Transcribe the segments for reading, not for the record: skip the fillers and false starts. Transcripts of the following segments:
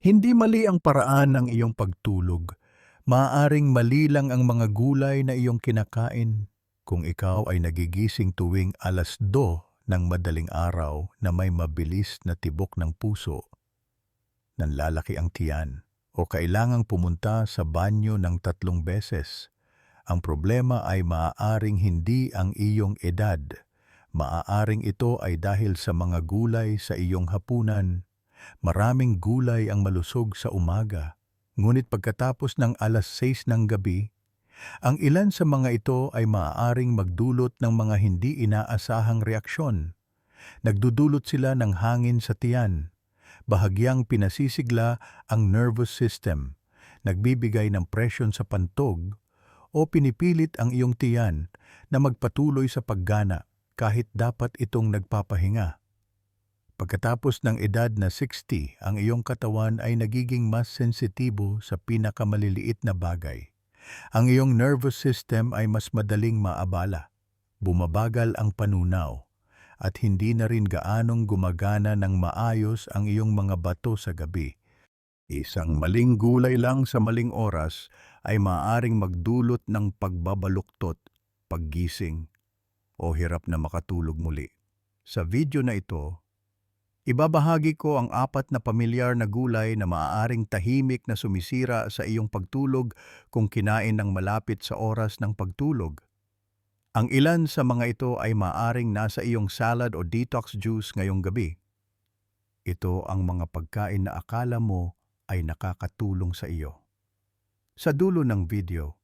Hindi mali ang paraan ng iyong pagtulog. Maaaring mali lang ang mga gulay na iyong kinakain. Kung ikaw ay nagigising tuwing 2:00 ng madaling araw na may mabilis na tibok ng puso, nanlalaki ang tiyan, o kailangang pumunta sa banyo ng 3 beses, ang problema ay maaaring hindi ang iyong edad. Maaaring ito ay dahil sa mga gulay sa iyong hapunan. Maraming gulay ang malusog sa umaga, ngunit pagkatapos ng 6:00 ng gabi, ang ilan sa mga ito ay maaaring magdulot ng mga hindi inaasahang reaksyon. Nagdudulot sila ng hangin sa tiyan, bahagyang pinasisigla ang nervous system, nagbibigay ng presyon sa pantog, o pinipilit ang iyong tiyan na magpatuloy sa paggana kahit dapat itong nagpapahinga. Pagkatapos ng edad na 60, ang iyong katawan ay nagiging mas sensitibo sa pinakamaliliit na bagay. Ang iyong nervous system ay mas madaling maabala. Bumabagal ang panunaw at hindi na rin gaanong gumagana ng maayos ang iyong mga bato sa gabi. Isang maling gulay lang sa maling oras ay maaaring magdulot ng pagbabaluktot, paggising, o hirap na makatulog muli. Sa video na ito, ibabahagi ko ang 4 na pamilyar na gulay na maaaring tahimik na sumisira sa iyong pagtulog kung kinain ng malapit sa oras ng pagtulog. Ang ilan sa mga ito ay maaaring nasa iyong salad o detox juice ngayong gabi. Ito ang mga pagkain na akala mo ay nakakatulong sa iyo. Sa dulo ng video,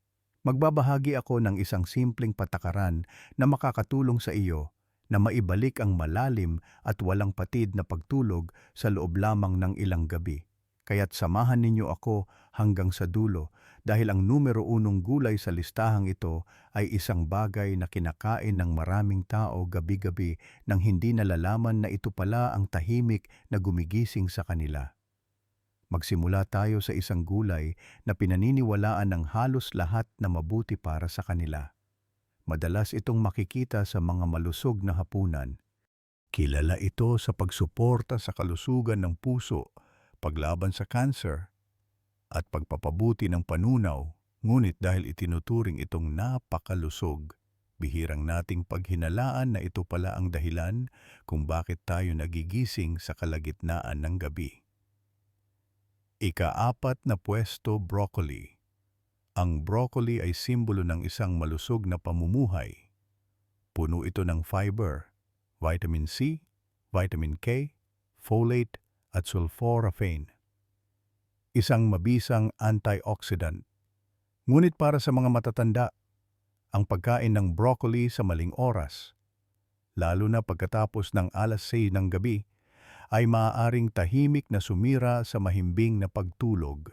magbabahagi ako ng isang simpleng patakaran na makakatulong sa iyo na maibalik ang malalim at walang patid na pagtulog sa loob lamang ng ilang gabi. Kaya't samahan ninyo ako hanggang sa dulo dahil ang numero 1 gulay sa listahang ito ay isang bagay na kinakain ng maraming tao gabi-gabi nang hindi nalalaman na ito pala ang tahimik na gumigising sa kanila. Magsimula tayo sa isang gulay na pinaniniwalaan ng halos lahat na mabuti para sa kanila. Madalas itong makikita sa mga malusog na hapunan. Kilala ito sa pagsuporta sa kalusugan ng puso, paglaban sa cancer, at pagpapabuti ng panunaw, ngunit dahil itinuturing itong napakalusog, bihirang nating paghinalaan na ito pala ang dahilan kung bakit tayo nagigising sa kalagitnaan ng gabi. Ika-4 na pwesto, broccoli. Ang broccoli ay simbolo ng isang malusog na pamumuhay. Puno ito ng fiber, vitamin C, vitamin K, folate at sulforaphane. Isang mabisang antioxidant. Ngunit para sa mga matatanda, ang pagkain ng broccoli sa maling oras, lalo na pagkatapos ng 6:00 ng gabi, ay maaaring tahimik na sumira sa mahimbing na pagtulog.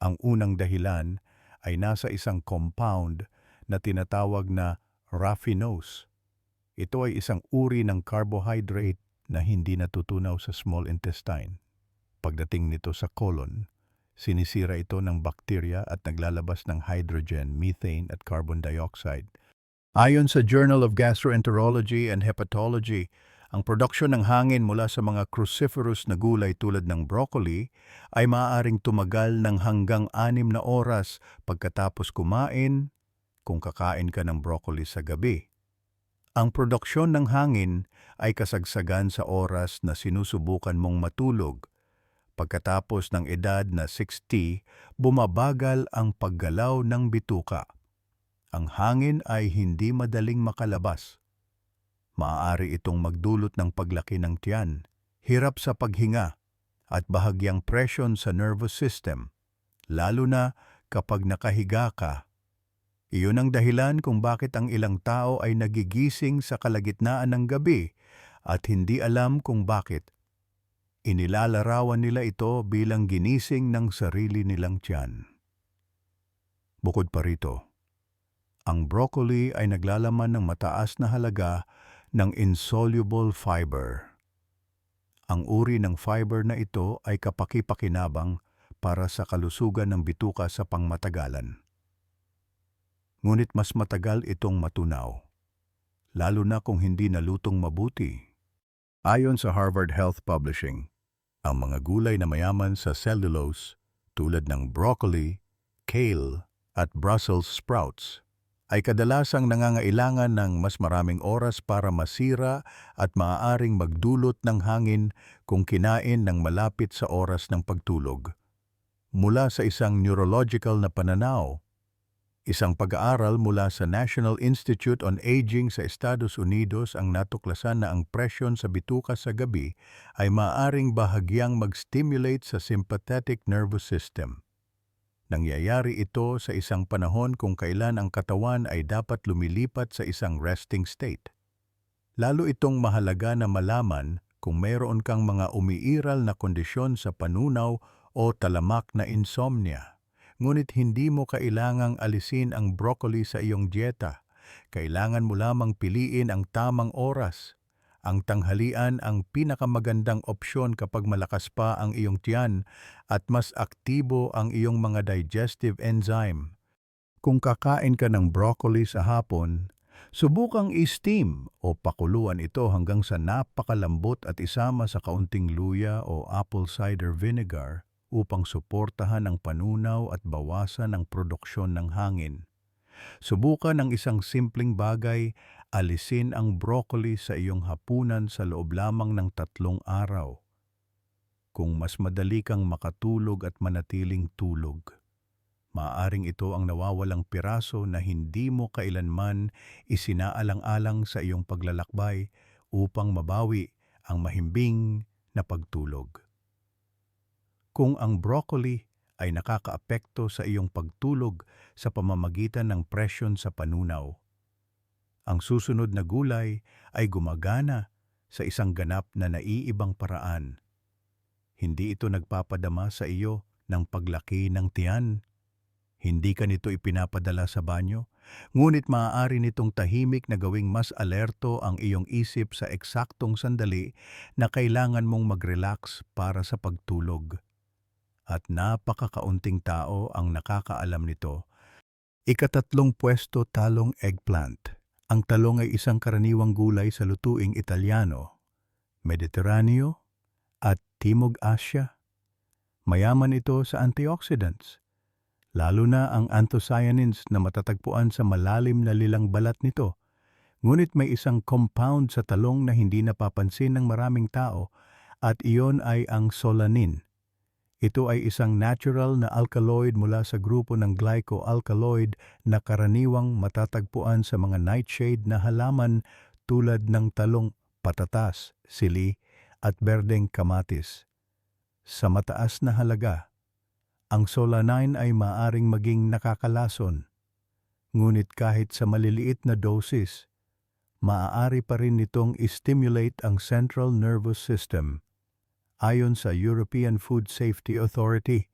Ang unang dahilan ay nasa isang compound na tinatawag na raffinose. Ito ay isang uri ng carbohydrate na hindi natutunaw sa small intestine. Pagdating nito sa colon, sinisira ito ng bakterya at naglalabas ng hydrogen, methane at carbon dioxide. Ayon sa Journal of Gastroenterology and Hepatology, ang produksyon ng hangin mula sa mga cruciferous na gulay tulad ng broccoli ay maaaring tumagal ng hanggang 6 na oras pagkatapos kumain kung kakain ka ng broccoli sa gabi. Ang produksyon ng hangin ay kasagsagan sa oras na sinusubukan mong matulog. Pagkatapos ng edad na 60, bumabagal ang paggalaw ng bituka. Ang hangin ay hindi madaling makalabas. Maaari itong magdulot ng paglaki ng tiyan, hirap sa paghinga, at bahagyang presyon sa nervous system, lalo na kapag nakahiga ka. Iyon ang dahilan kung bakit ang ilang tao ay nagigising sa kalagitnaan ng gabi at hindi alam kung bakit. Inilalarawan nila ito bilang ginising ng sarili nilang tiyan. Bukod pa rito, ang broccoli ay naglalaman ng mataas na halaga ng insoluble fiber. Ang uri ng fiber na ito ay kapaki-pakinabang para sa kalusugan ng bituka sa pangmatagalan. Ngunit mas matagal itong matunaw, lalo na kung hindi nalutong mabuti. Ayon sa Harvard Health Publishing, Ang mga gulay na mayaman sa cellulose tulad ng broccoli, kale at Brussels sprouts ay kadalasang nangangailangan ng mas maraming oras para masira at maaaring magdulot ng hangin kung kinain ng malapit sa oras ng pagtulog. Mula sa isang neurological na pananaw, isang pag-aaral mula sa National Institute on Aging sa Estados Unidos ang natuklasan na ang presyon sa bituka sa gabi ay maaaring bahagyang mag-stimulate sa sympathetic nervous system. Nangyayari ito sa isang panahon kung kailan ang katawan ay dapat lumilipat sa isang resting state. Lalo itong mahalaga na malaman kung mayroon kang mga umiiral na kondisyon sa panunaw o talamak na insomnia. Ngunit hindi mo kailangang alisin ang broccoli sa iyong dieta. Kailangan mo lamang piliin ang tamang oras. Ang tanghalian ang pinakamagandang opsyon kapag malakas pa ang iyong tiyan at mas aktibo ang iyong mga digestive enzyme. Kung kakain ka ng broccoli sa hapon, subukang i-steam o pakuluan ito hanggang sa napakalambot at isama sa kaunting luya o apple cider vinegar upang suportahan ang panunaw at bawasan ang produksyon ng hangin. Subukan ang isang simpleng bagay, alisin ang broccoli sa iyong hapunan sa loob lamang ng 3 araw. Kung mas madali kang makatulog at manatiling tulog, maaaring ito ang nawawalang piraso na hindi mo kailanman isinaalang-alang sa iyong paglalakbay upang mabawi ang mahimbing na pagtulog. Kung ang broccoli ay nakakaapekto sa iyong pagtulog sa pamamagitan ng presyon sa panunaw, ang susunod na gulay ay gumagana sa isang ganap na naiibang paraan. Hindi ito nagpapadama sa iyo ng paglaki ng tiyan. Hindi ka nito ipinapadala sa banyo, ngunit maaari nitong tahimik na gawing mas alerto ang iyong isip sa eksaktong sandali na kailangan mong mag-relax para sa pagtulog. At napakakaunting tao ang nakakaalam nito. Ika-3 pwesto, talong eggplant. Ang talong ay isang karaniwang gulay sa lutuing Italiano, Mediteraneo at Timog Asya. Mayaman ito sa antioxidants, lalo na ang anthocyanins na matatagpuan sa malalim na lilang balat nito. Ngunit may isang compound sa talong na hindi napapansin ng maraming tao at iyon ay ang solanin. Ito ay isang natural na alkaloid mula sa grupo ng glycoalkaloid na karaniwang matatagpuan sa mga nightshade na halaman tulad ng talong, patatas, sili at berdeng kamatis. Sa mataas na halaga, ang solanine ay maaaring maging nakakalason. Ngunit kahit sa maliliit na dosis, maaari pa rin nitong i-stimulate ang central nervous system. Ayon sa European Food Safety Authority,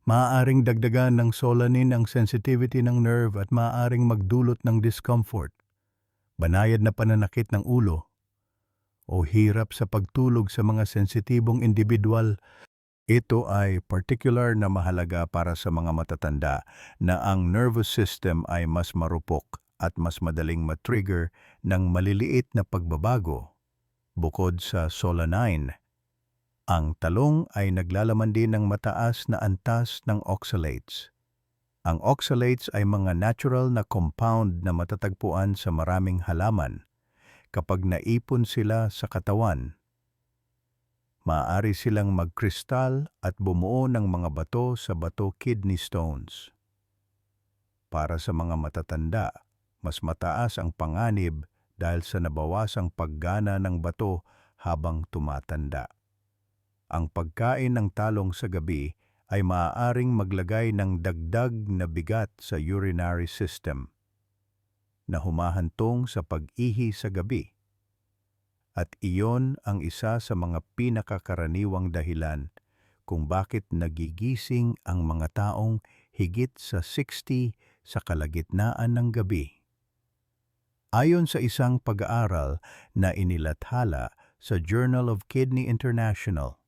maaaring dagdagan ng solanin ang sensitivity ng nerve at maaaring magdulot ng discomfort, banayad na pananakit ng ulo, o hirap sa pagtulog sa mga sensitibong individual. Ito ay particular na mahalaga para sa mga matatanda na ang nervous system ay mas marupok at mas madaling matrigger ng maliliit na pagbabago. Bukod sa solanine, ang talong ay naglalaman din ng mataas na antas ng oxalates. Ang oxalates ay mga natural na compound na matatagpuan sa maraming halaman. Kapag naipon sila sa katawan, maaari silang magkristal at bumuo ng mga bato sa bato kidney stones. Para sa mga matatanda, mas mataas ang panganib dahil sa nabawasang paggana ng bato habang tumatanda. Ang pagkain ng talong sa gabi ay maaaring maglagay ng dagdag na bigat sa urinary system na humahantong sa pag-ihi sa gabi. At iyon ang isa sa mga pinakakaraniwang dahilan kung bakit nagigising ang mga taong higit sa 60 sa kalagitnaan ng gabi. Ayon sa isang pag-aaral na inilathala sa Journal of Kidney International,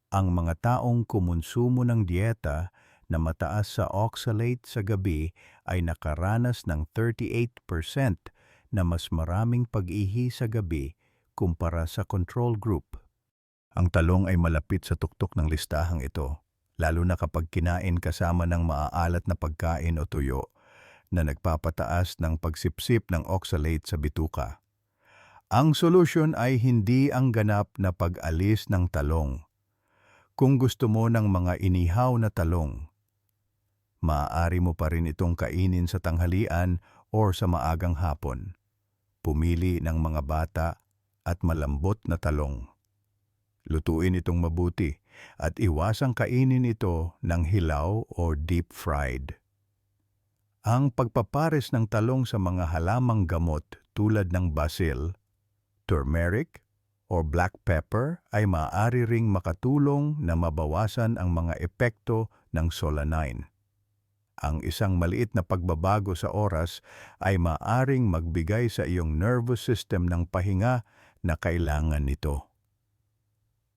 ang mga taong kumonsumo ng dieta na mataas sa oxalate sa gabi ay nakaranas ng 38% na mas maraming pag-ihi sa gabi kumpara sa control group. Ang talong ay malapit sa tuktok ng listahang ito, lalo na kapag kinain kasama ng maaalat na pagkain o tuyo na nagpapataas ng pagsipsip ng oxalate sa bituka. Ang solusyon ay hindi ang ganap na pag-alis ng talong. Kung gusto mo ng mga inihaw na talong, maaari mo pa rin itong kainin sa tanghalian o sa maagang hapon. Pumili ng mga bata at malambot na talong. Lutuin itong mabuti at iwasang kainin ito ng hilaw o deep fried. Ang pagpapares ng talong sa mga halamang gamot tulad ng basil, turmeric, o black pepper ay maaari ring makatulong na mabawasan ang mga epekto ng solanine. Ang isang maliit na pagbabago sa oras ay maaring magbigay sa iyong nervous system ng pahinga na kailangan nito.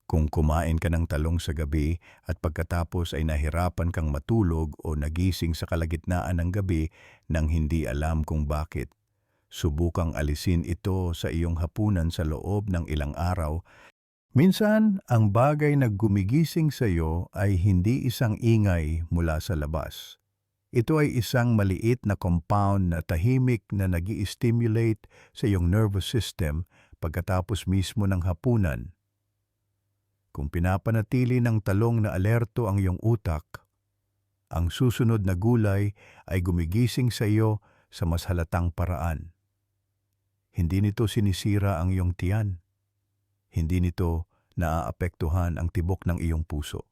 Kung kumain ka ng talong sa gabi at pagkatapos ay nahirapan kang matulog o nagising sa kalagitnaan ng gabi nang hindi alam kung bakit, subukang alisin ito sa iyong hapunan sa loob ng ilang araw. Minsan, ang bagay na gumigising sa iyo ay hindi isang ingay mula sa labas. Ito ay isang maliit na compound na tahimik na nag-i-stimulate sa iyong nervous system pagkatapos mismo ng hapunan. Kung pinapanatili ng talong na alerto ang iyong utak, ang susunod na gulay ay gumigising sa iyo sa mas halatang paraan. Hindi nito sinisira ang iyong tiyan. Hindi nito naaapektuhan ang tibok ng iyong puso.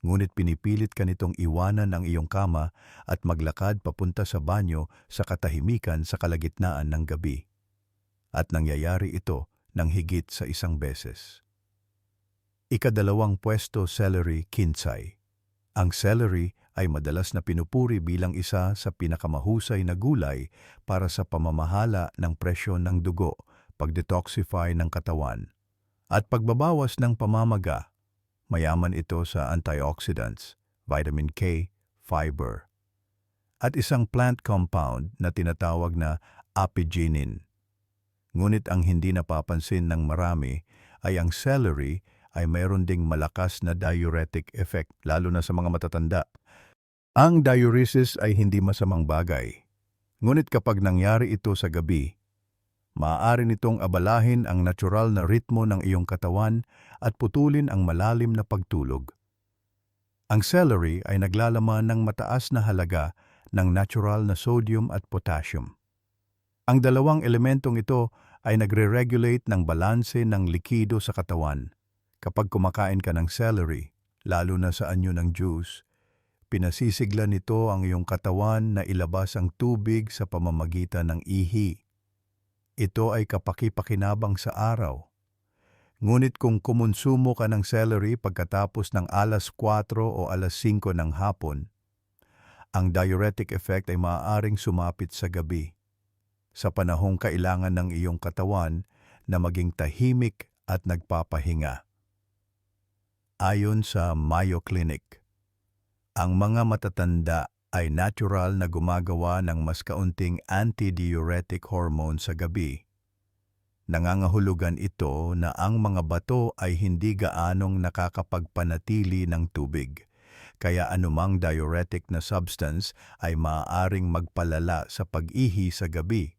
Ngunit pinipilit ka nitong iwanan ang iyong kama at maglakad papunta sa banyo sa katahimikan sa kalagitnaan ng gabi. At nangyayari ito ng higit sa isang beses. Ikadalawang pwesto, celery kinsay. Ang celery ay madalas na pinupuri bilang isa sa pinakamahusay na gulay para sa pamamahala ng presyon ng dugo, pag-detoxify ng katawan, at pagbabawas ng pamamaga. Mayaman ito sa antioxidants, vitamin K, fiber, at isang plant compound na tinatawag na apigenin. Ngunit ang hindi napapansin ng marami ay ang celery ay mayroon ding malakas na diuretic effect, lalo na sa mga matatanda. Ang diuresis ay hindi masamang bagay. Ngunit kapag nangyari ito sa gabi, maaari nitong abalahin ang natural na ritmo ng iyong katawan at putulin ang malalim na pagtulog. Ang celery ay naglalaman ng mataas na halaga ng natural na sodium at potassium. Ang dalawang elementong ito ay nagre-regulate ng balanse ng likido sa katawan. Kapag kumakain ka ng celery, lalo na sa anyo ng juice, pinasisigla nito ang iyong katawan na ilabas ang tubig sa pamamagitan ng ihi. Ito ay kapaki-pakinabang sa araw. Ngunit kung kumonsumo ka ng celery pagkatapos ng alas 4 o alas 5 ng hapon, ang diuretic effect ay maaaring sumapit sa gabi, sa panahong kailangan ng iyong katawan na maging tahimik at nagpapahinga. Ayon sa Mayo Clinic, ang mga matatanda ay natural na gumagawa ng mas kaunting antidiuretic hormone sa gabi. Nangangahulugan ito na ang mga bato ay hindi gaanong nakakapagpanatili ng tubig, kaya anumang diuretic na substance ay maaaring magpalala sa pag-ihi sa gabi.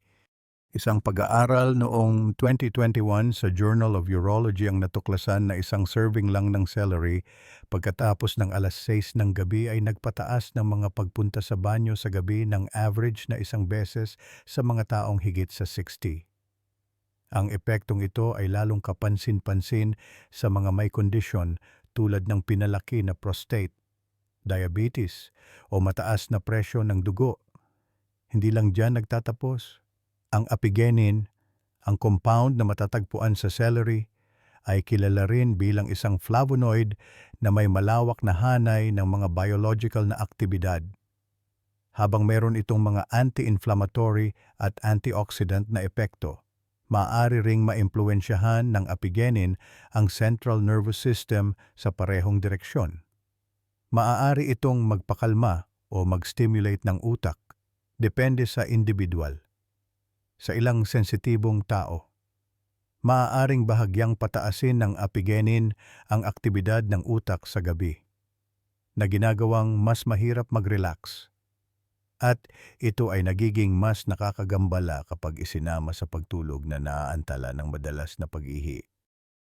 Isang pag-aaral noong 2021 sa Journal of Urology ang natuklasan na isang serving lang ng celery pagkatapos ng alas 6 ng gabi ay nagpataas ng mga pagpunta sa banyo sa gabi ng average na isang beses sa mga taong higit sa 60. Ang epektong ito ay lalong kapansin-pansin sa mga may kondisyon tulad ng pinalaki na prostate, diabetes o mataas na presyon ng dugo. Hindi lang diyan nagtatapos. Ang apigenin, ang compound na matatagpuan sa celery, ay kilala rin bilang isang flavonoid na may malawak na hanay ng mga biological na aktibidad. Habang meron itong mga anti-inflammatory at antioxidant na epekto, maaari ring maimpluwensyahan ng apigenin ang central nervous system sa parehong direksyon. Maaari itong magpakalma o mag-stimulate ng utak, depende sa individual. Sa ilang sensitibong tao, maaaring bahagyang pataasin ng apigenin ang aktibidad ng utak sa gabi, na ginagawang mas mahirap mag-relax. At ito ay nagiging mas nakakagambala kapag isinama sa pagtulog na naaantala ng madalas na pag-ihi.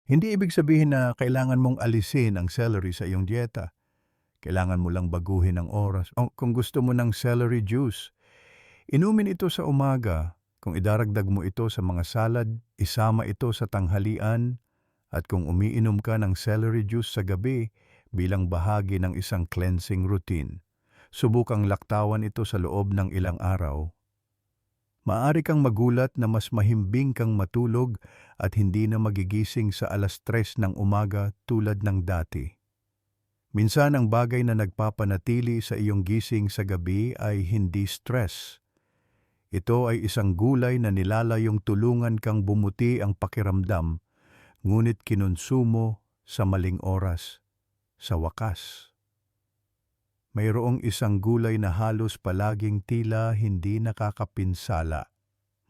Hindi ibig sabihin na kailangan mong alisin ang celery sa iyong dieta. Kailangan mo lang baguhin ang oras. O kung gusto mo ng celery juice, inumin ito sa umaga. Kung idaragdag mo ito sa mga salad, isama ito sa tanghalian. At kung umiinom ka ng celery juice sa gabi bilang bahagi ng isang cleansing routine, subukang laktawan ito sa loob ng ilang araw. Maaari kang magulat na mas mahimbing kang matulog at hindi na magigising sa 3:00 ng umaga tulad ng dati. Minsan ang bagay na nagpapanatili sa iyong gising sa gabi ay hindi stress. Ito ay isang gulay na nilalayong tulungan kang bumuti ang pakiramdam, ngunit kinonsumo sa maling oras. Sa wakas, mayroong isang gulay na halos palaging tila hindi nakakapinsala.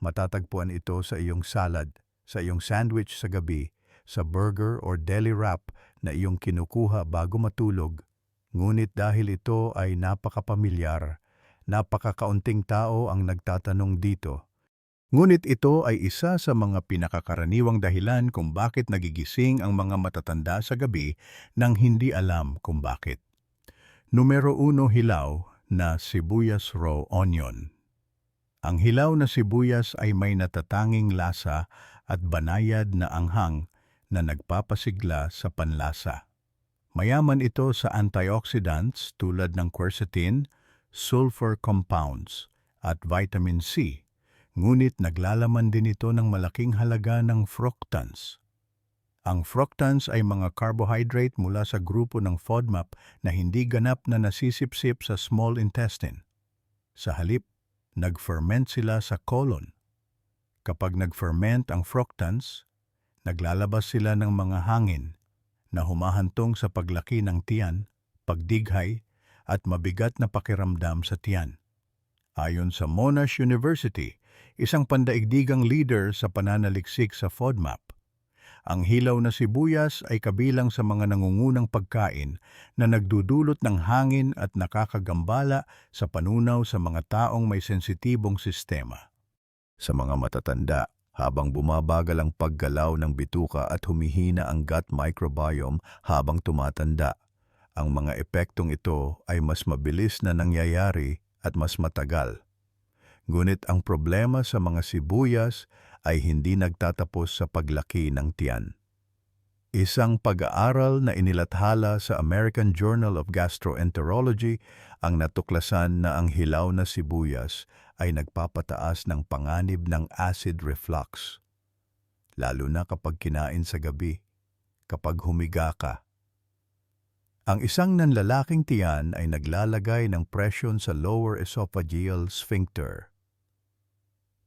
Matatagpuan ito sa iyong salad, sa iyong sandwich sa gabi, sa burger or deli wrap na iyong kinukuha bago matulog. Ngunit dahil ito ay napakapamilyar, napakakaunting tao ang nagtatanong dito. Ngunit ito ay isa sa mga pinakakaraniwang dahilan kung bakit nagigising ang mga matatanda sa gabi nang hindi alam kung bakit. Numero 1, hilaw na sibuyas raw onion. Ang hilaw na sibuyas ay may natatanging lasa at banayad na anghang na nagpapasigla sa panlasa. Mayaman ito sa antioxidants tulad ng quercetin, sulfur compounds at vitamin C, ngunit naglalaman din ito ng malaking halaga ng fructans. Ang fructans ay mga carbohydrate mula sa grupo ng FODMAP na hindi ganap na nasisipsip sa small intestine. Sa halip, nag-ferment sila sa colon. Kapag nag-ferment ang fructans, naglalabas sila ng mga hangin na humahantong sa paglaki ng tiyan, pagdighay, at mabigat na pakiramdam sa tiyan. Ayon sa Monash University, isang pandaigdigang leader sa pananaliksik sa FODMAP, ang hilaw na sibuyas ay kabilang sa mga nangungunang pagkain na nagdudulot ng hangin at nakakagambala sa panunaw sa mga taong may sensitibong sistema. Sa mga matatanda, habang bumabagal ang paggalaw ng bituka at humihina ang gut microbiome habang tumatanda, ang mga epektong ito ay mas mabilis na nangyayari at mas matagal. Ngunit ang problema sa mga sibuyas ay hindi nagtatapos sa paglaki ng tiyan. Isang pag-aaral na inilathala sa American Journal of Gastroenterology ang natuklasan na ang hilaw na sibuyas ay nagpapataas ng panganib ng acid reflux, lalo na kapag kinain sa gabi, kapag humiga ka. Ang isang nanlalaking tiyan ay naglalagay ng presyon sa lower esophageal sphincter.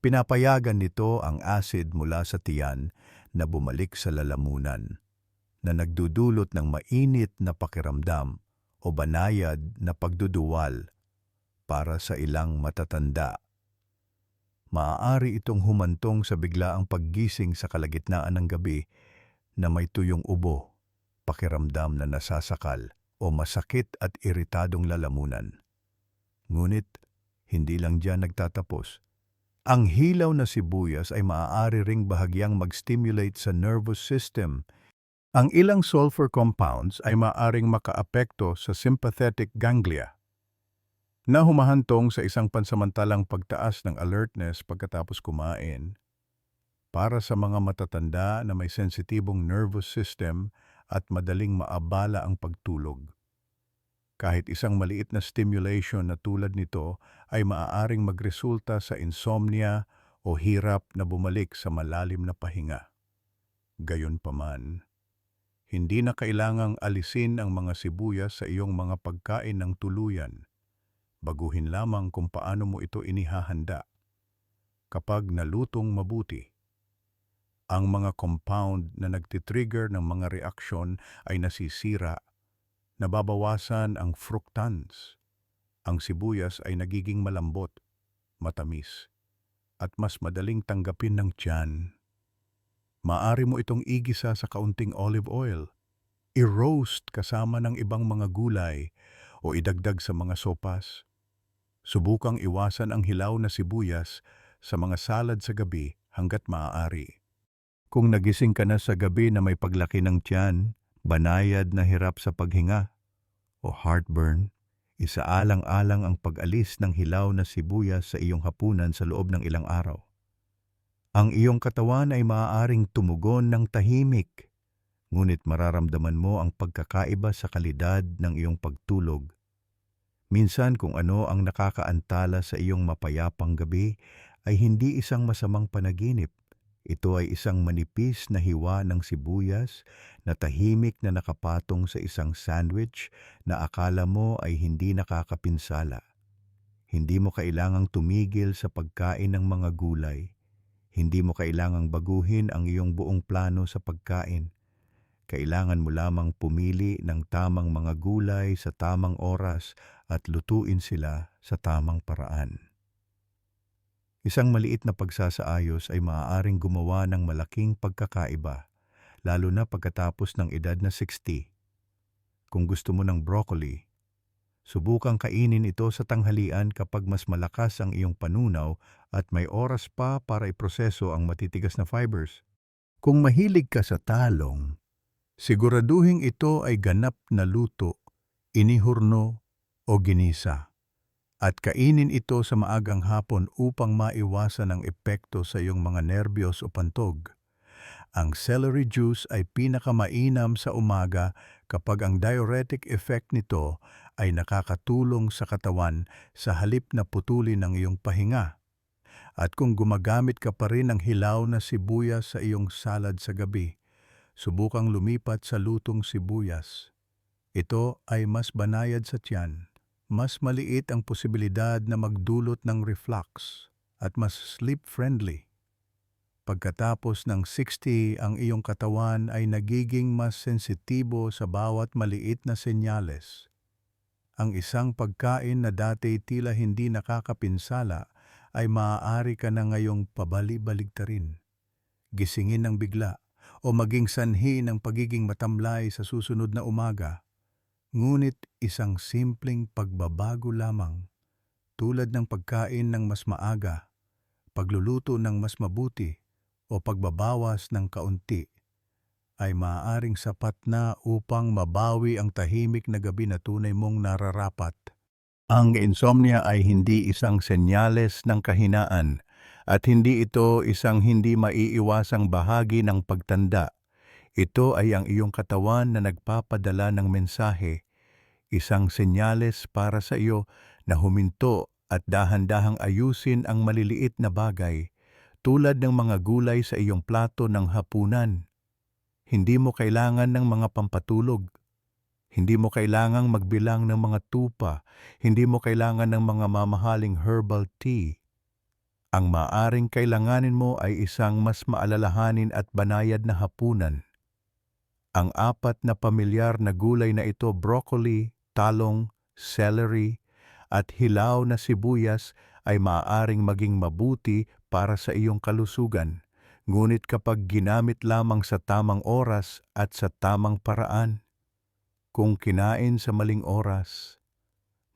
Pinapayagan nito ang acid mula sa tiyan na bumalik sa lalamunan, na nagdudulot ng mainit na pakiramdam o banayad na pagduduwal para sa ilang matatanda. Maaari itong humantong sa biglaang paggising sa kalagitnaan ng gabi na may tuyong ubo, pakiramdam na nasasakal o masakit at iritadong lalamunan. Ngunit hindi lang diyan nagtatapos. Ang hilaw na sibuyas ay maaari ring bahagyang mag-stimulate sa nervous system. Ang ilang sulfur compounds ay maaaring makaapekto sa sympathetic ganglia, na humahantong sa isang pansamantalang pagtaas ng alertness pagkatapos kumain. Para sa mga matatanda na may sensitibong nervous system at madaling maabala ang pagtulog. Kahit isang maliit na stimulation na tulad nito ay maaaring magresulta sa insomnia o hirap na bumalik sa malalim na pahinga. Gayunpaman, hindi na kailangang alisin ang mga sibuyas sa iyong mga pagkain ng tuluyan. Baguhin lamang kung paano mo ito inihahanda. Kapag nalutong mabuti, ang mga compound na nagtitrigger ng mga reaksyon ay nasisira. Nababawasan ang fructans. Ang sibuyas ay nagiging malambot, matamis, at mas madaling tanggapin ng tiyan. Maaari mo itong igisa sa kaunting olive oil, i-roast kasama ng ibang mga gulay o idagdag sa mga sopas. Subukang iwasan ang hilaw na sibuyas sa mga salad sa gabi hanggat maaari. Kung nagising ka na sa gabi na may paglaki ng tiyan, banayad na hirap sa paghinga o heartburn, isaalang-alang ang pag-alis ng hilaw na sibuyas sa iyong hapunan sa loob ng ilang araw. Ang iyong katawan ay maaaring tumugon ng tahimik, ngunit mararamdaman mo ang pagkakaiba sa kalidad ng iyong pagtulog. Minsan kung ano ang nakakaantala sa iyong mapayapang gabi ay hindi isang masamang panaginip. Ito ay isang manipis na hiwa ng sibuyas na tahimik na nakapatong sa isang sandwich na akala mo ay hindi nakakapinsala. Hindi mo kailangang tumigil sa pagkain ng mga gulay. Hindi mo kailangang baguhin ang iyong buong plano sa pagkain. Kailangan mo lamang pumili ng tamang mga gulay sa tamang oras at lutuin sila sa tamang paraan. Isang maliit na pagsasaayos ay maaaring gumawa ng malaking pagkakaiba, lalo na pagkatapos ng edad na 60. Kung gusto mo ng broccoli, subukang kainin ito sa tanghalian kapag mas malakas ang iyong panunaw at may oras pa para iproseso ang matitigas na fibers. Kung mahilig ka sa talong, siguraduhin ito ay ganap na luto, inihurno o ginisa. At kainin ito sa maagang hapon upang maiwasan ang epekto sa iyong mga nerbiyos o pantog. Ang celery juice ay pinakamainam sa umaga kapag ang diuretic effect nito ay nakakatulong sa katawan sa halip na putulin ang iyong pahinga. At kung gumagamit ka pa rin ng hilaw na sibuyas sa iyong salad sa gabi, subukang lumipat sa lutong sibuyas. Ito ay mas banayad sa tiyan. Mas maliit ang posibilidad na magdulot ng reflux at mas sleep-friendly. Pagkatapos ng 60, ang iyong katawan ay nagiging mas sensitibo sa bawat maliit na senyales. Ang isang pagkain na dati tila hindi nakakapinsala ay maaari ka na ngayong pabali-baligtarin, gisingin ng bigla o maging sanhi ng pagiging matamlay sa susunod na umaga. Ngunit isang simpleng pagbabago lamang, tulad ng pagkain ng mas maaga, pagluluto ng mas mabuti, o pagbabawas ng kaunti, ay maaaring sapat na upang mabawi ang tahimik na gabi na tunay mong nararapat. Ang insomnia ay hindi isang senyales ng kahinaan at hindi ito isang hindi maiiwasang bahagi ng pagtanda. Ito ay ang iyong katawan na nagpapadala ng mensahe, isang senyales para sa iyo na huminto at dahan-dahang ayusin ang maliliit na bagay tulad ng mga gulay sa iyong plato ng hapunan. Hindi mo kailangan ng mga pampatulog. Hindi mo kailangang magbilang ng mga tupa. Hindi mo kailangan ng mga mamahaling herbal tea. Ang maaring kailanganin mo ay isang mas maalalahanin at banayad na hapunan. Ang 4 na pamilyar na gulay na ito, broccoli, talong, celery, at hilaw na sibuyas ay maaaring maging mabuti para sa iyong kalusugan, ngunit kapag ginamit lamang sa tamang oras at sa tamang paraan. Kung kinain sa maling oras,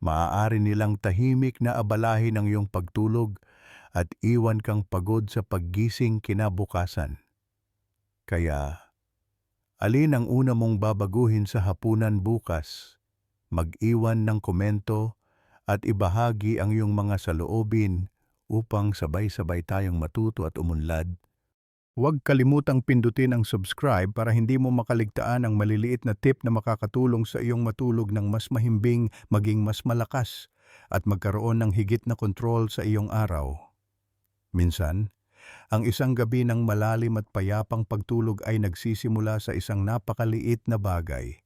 maaari nilang tahimik na abalahin ang iyong pagtulog at iwan kang pagod sa paggising kinabukasan. Kaya, alin ang una mong babaguhin sa hapunan bukas? Mag-iwan ng komento at ibahagi ang iyong mga saloobin upang sabay-sabay tayong matuto at umunlad. Huwag kalimutang pindutin ang subscribe para hindi mo makaligtaan ang maliliit na tip na makakatulong sa iyong matulog ng mas mahimbing, maging mas malakas, at magkaroon ng higit na kontrol sa iyong araw. Minsan, ang isang gabi ng malalim at payapang pagtulog ay nagsisimula sa isang napakaliit na bagay.